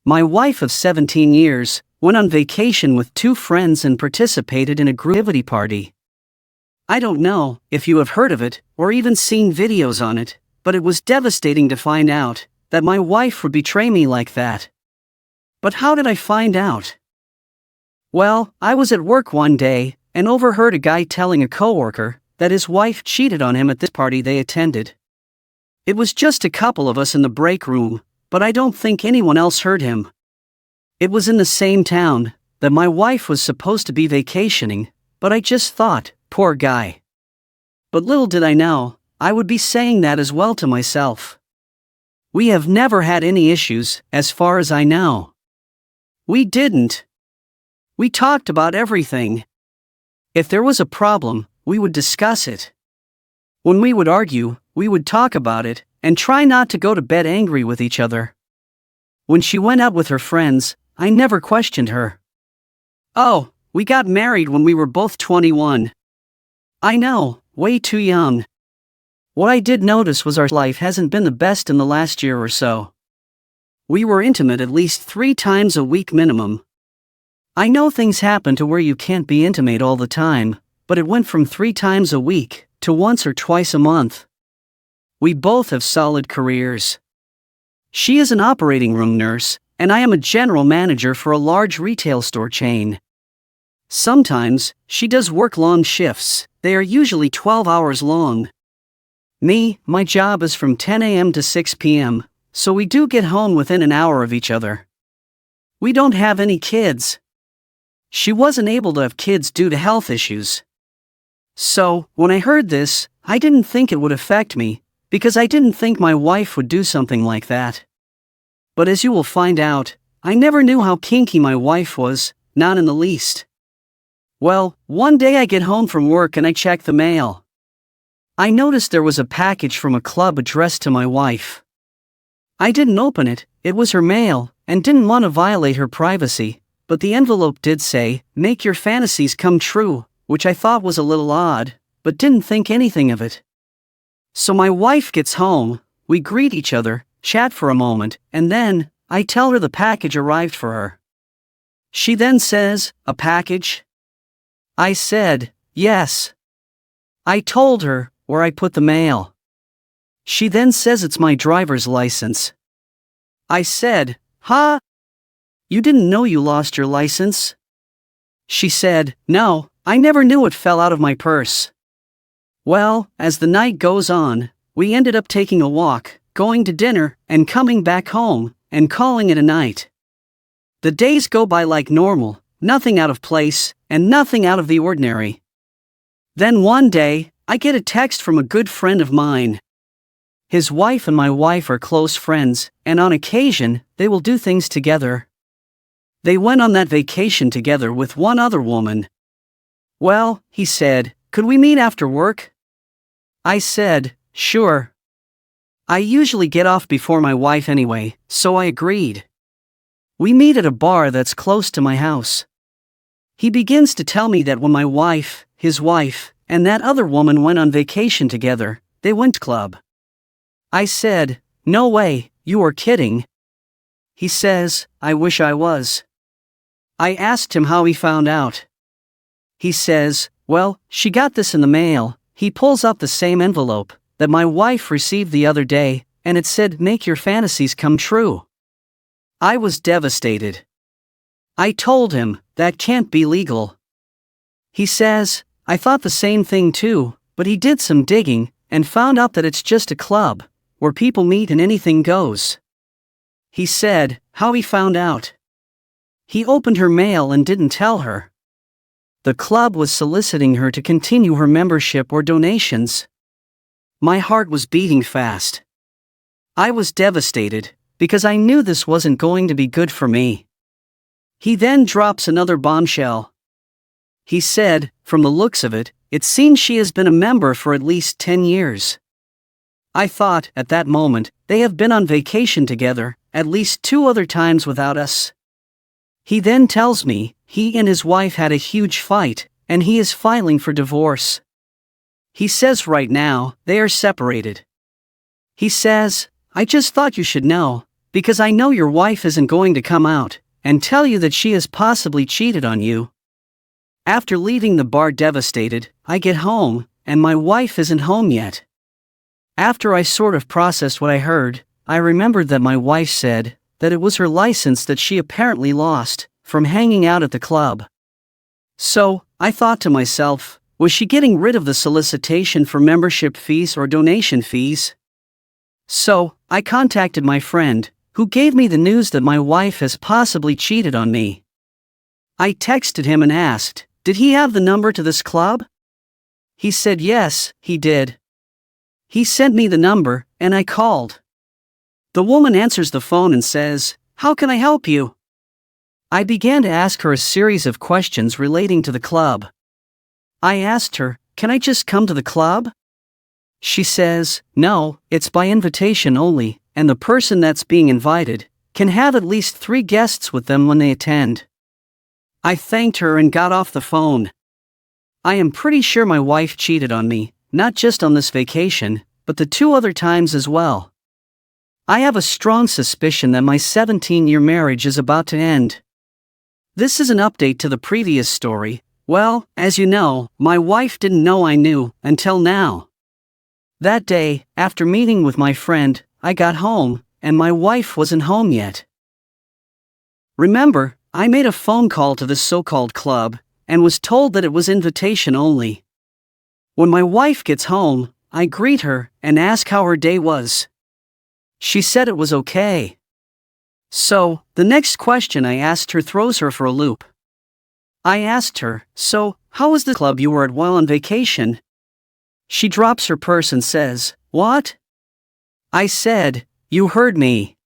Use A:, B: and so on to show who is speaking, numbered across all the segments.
A: My wife of 17 years went on vacation with 2 friends and participated in a group activity party. I don't know if you have heard of it or even seen videos on it, but it was devastating to find out that my wife would betray me like that. But how did I find out? Well, I was at work one day and overheard a guy telling a coworker that his wife cheated on him at this party they attended. It was just a couple of us in the break room, but I don't think anyone else heard him. It was in the same town that my wife was supposed to be vacationing, but I just thought, poor guy. But little did I know, I would be saying that as well to myself. We have never had any issues, as far as I know. We didn't. We talked about everything. If there was a problem, we would discuss it. When we would argue, we would talk about it and try not to go to bed angry with each other. When she went out with her friends, I never questioned her. Oh, we got married when we were both 21. I know, way too young. What I did notice was our life hasn't been the best in the last year or so. We were intimate at least 3 times a week minimum. I know things happen to where you can't be intimate all the time, but it went from 3 times a week to once or twice a month. We both have solid careers. She is an operating room nurse, and I am a general manager for a large retail store chain. Sometimes, she does work long shifts. They are usually 12 hours long. My job is from 10 a.m. to 6 p.m., so we do get home within an hour of each other. We don't have any kids. She wasn't able to have kids due to health issues. So, when I heard this, I didn't think it would affect me, because I didn't think my wife would do something like that. But as you will find out, I never knew how kinky my wife was, not in the least. Well, one day I get home from work and I check the mail. I noticed there was a package from a club addressed to my wife. I didn't open it, it was her mail, and didn't want to violate her privacy, but the envelope did say, "Make your fantasies come true," which I thought was a little odd, but didn't think anything of it. So my wife gets home, we greet each other, chat for a moment, and then, I tell her the package arrived for her. She then says, "A package?" I said, "Yes." I told her where I put the mail. She then says it's my driver's license. I said, "Huh? You didn't know you lost your license?" She said, "No, I never knew it fell out of my purse." Well, as the night goes on, we ended up taking a walk, going to dinner, and coming back home, and calling it a night. The days go by like normal, nothing out of place, and nothing out of the ordinary. Then one day, I get a text from a good friend of mine. His wife and my wife are close friends, and on occasion, they will do things together. They went on that vacation together with one other woman. Well, he said, "Could we meet after work?" I said, "Sure." I usually get off before my wife anyway, so I agreed. We meet at a bar that's close to my house. He begins to tell me that when my wife, his wife, and that other woman went on vacation together, they went to club. I said, "No way, you are kidding." He says, "I wish I was." I asked him how he found out. He says, "Well, she got this in the mail." He pulls up the same envelope that my wife received the other day, and it said, "Make your fantasies come true." I was devastated. I told him, that can't be legal. He says, "I thought the same thing too," but he did some digging, and found out that it's just a club, where people meet and anything goes. He said, how he found out. He opened her mail and didn't tell her. The club was soliciting her to continue her membership or donations. My heart was beating fast. I was devastated, because I knew this wasn't going to be good for me. He then drops another bombshell. He said, from the looks of it, it seems she has been a member for at least 10 years. I thought, at that moment, they have been on vacation together, at least 2 other times without us. He then tells me, he and his wife had a huge fight, and he is filing for divorce. He says right now, they are separated. He says, "I just thought you should know, Because I know your wife isn't going to come out and tell you that she has possibly cheated on you. After leaving the bar devastated, I get home, and my wife isn't home yet. After I sort of processed what I heard, I remembered that my wife said that it was her license that she apparently lost from hanging out at the club. So, I thought to myself, was she getting rid of the solicitation for membership fees or donation fees? So, I contacted my friend, who gave me the news that my wife has possibly cheated on me. I texted him and asked, did he have the number to this club? He said yes, he did. He sent me the number, and I called. The woman answers the phone and says, "How can I help you?" I began to ask her a series of questions relating to the club. I asked her, "Can I just come to the club?" She says, "No, it's by invitation only, and the person that's being invited can have at least 3 guests with them when they attend." I thanked her and got off the phone. I am pretty sure my wife cheated on me, not just on this vacation, but the 2 other times as well. I have a strong suspicion that my 17-year marriage is about to end. This is an update to the previous story. Well, as you know, my wife didn't know I knew until now. That day, after meeting with my friend, I got home, and my wife wasn't home yet. Remember, I made a phone call to this so-called club, and was told that it was invitation only. When my wife gets home, I greet her and ask how her day was. She said it was okay. So, the next question I asked her throws her for a loop. I asked her, "So, how was the club you were at while on vacation?" She drops her purse and says, "What?" I said, "You heard me."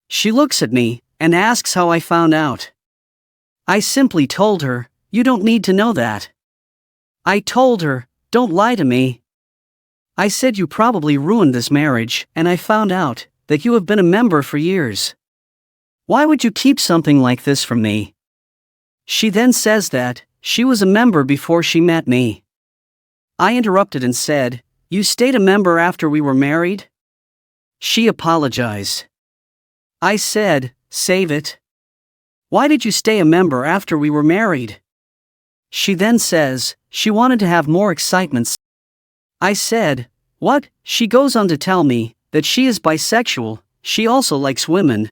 A: She looks at me and asks how I found out. I simply told her, "You don't need to know that." I told her, "Don't lie to me." I said, "You probably ruined this marriage, and I found out that you have been a member for years. Why would you keep something like this from me?" She then says that she was a member before she met me. I interrupted and said, "You stayed a member after we were married?" She apologized. I said, "Save it. Why did you stay a member after we were married?" She then says she wanted to have more excitement. I said, "What?" She goes on to tell me that she is bisexual, she also likes women.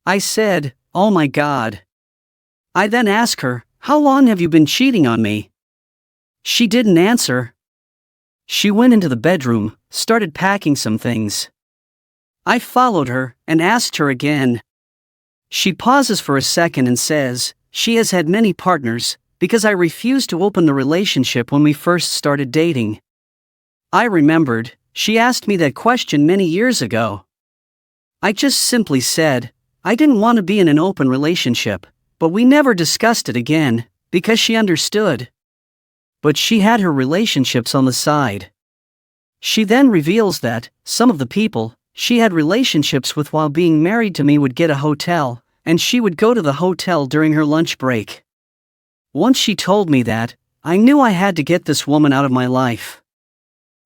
A: I said, "Oh my God." I then ask her, "How long have you been cheating on me?" She didn't answer. She went into the bedroom, started packing some things. I followed her and asked her again. She pauses for a second and says she has had many partners because I refused to open the relationship when we first started dating. I remembered, she asked me that question many years ago. I just simply said, I didn't want to be in an open relationship, but we never discussed it again, because she understood. But she had her relationships on the side. She then reveals that some of the people she had relationships with while being married to me would get a hotel, and she would go to the hotel during her lunch break. Once she told me that, I knew I had to get this woman out of my life.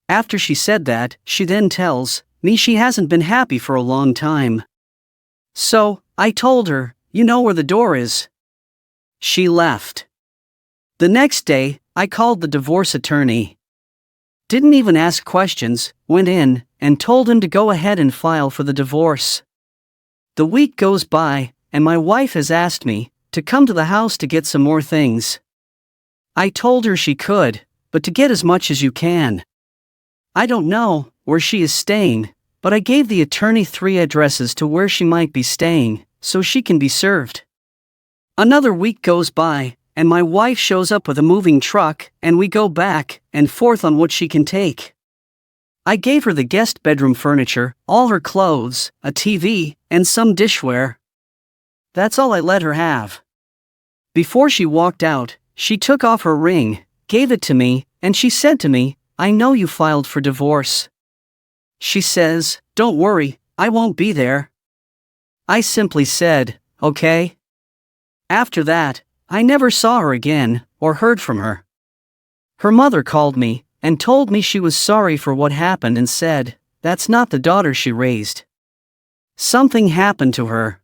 A: After she said that, she then tells me she hasn't been happy for a long time. So, I told her, "You know where the door is." She left. The next day, I called the divorce attorney. Didn't even ask questions, went in, and told him to go ahead and file for the divorce. The week goes by, and my wife has asked me to come to the house to get some more things. I told her she could, but to get as much as you can. I don't know where she is staying, but I gave the attorney 3 addresses to where she might be staying, so she can be served. Another week goes by, and my wife shows up with a moving truck, and we go back and forth on what she can take. I gave her the guest bedroom furniture, all her clothes, a TV, and some dishware. That's all I let her have. Before she walked out, she took off her ring, gave it to me, and she said to me, "I know you filed for divorce." She says, "Don't worry, I won't be there." I simply said, "Okay." After that, I never saw her again, or heard from her. Her mother called me, and told me she was sorry for what happened and said, that's not the daughter she raised. Something happened to her.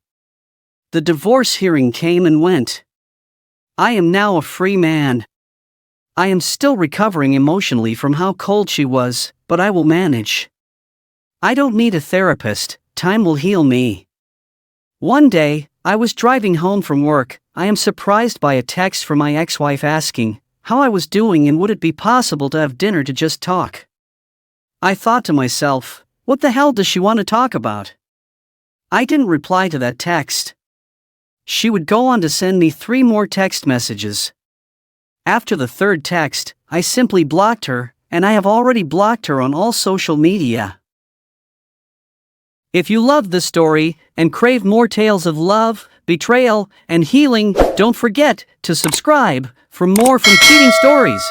A: The divorce hearing came and went. I am now a free man. I am still recovering emotionally from how cold she was, but I will manage. I don't need a therapist, time will heal me. One day, I was driving home from work. I am surprised by a text from my ex-wife asking how I was doing and would it be possible to have dinner to just talk. I thought to myself, what the hell does she want to talk about? I didn't reply to that text. She would go on to send me 3 more text messages. After the 3rd text, I simply blocked her, and I have already blocked her on all social media. If you loved this story and crave more tales of love, betrayal, and healing, don't forget to subscribe for more from cheating stories.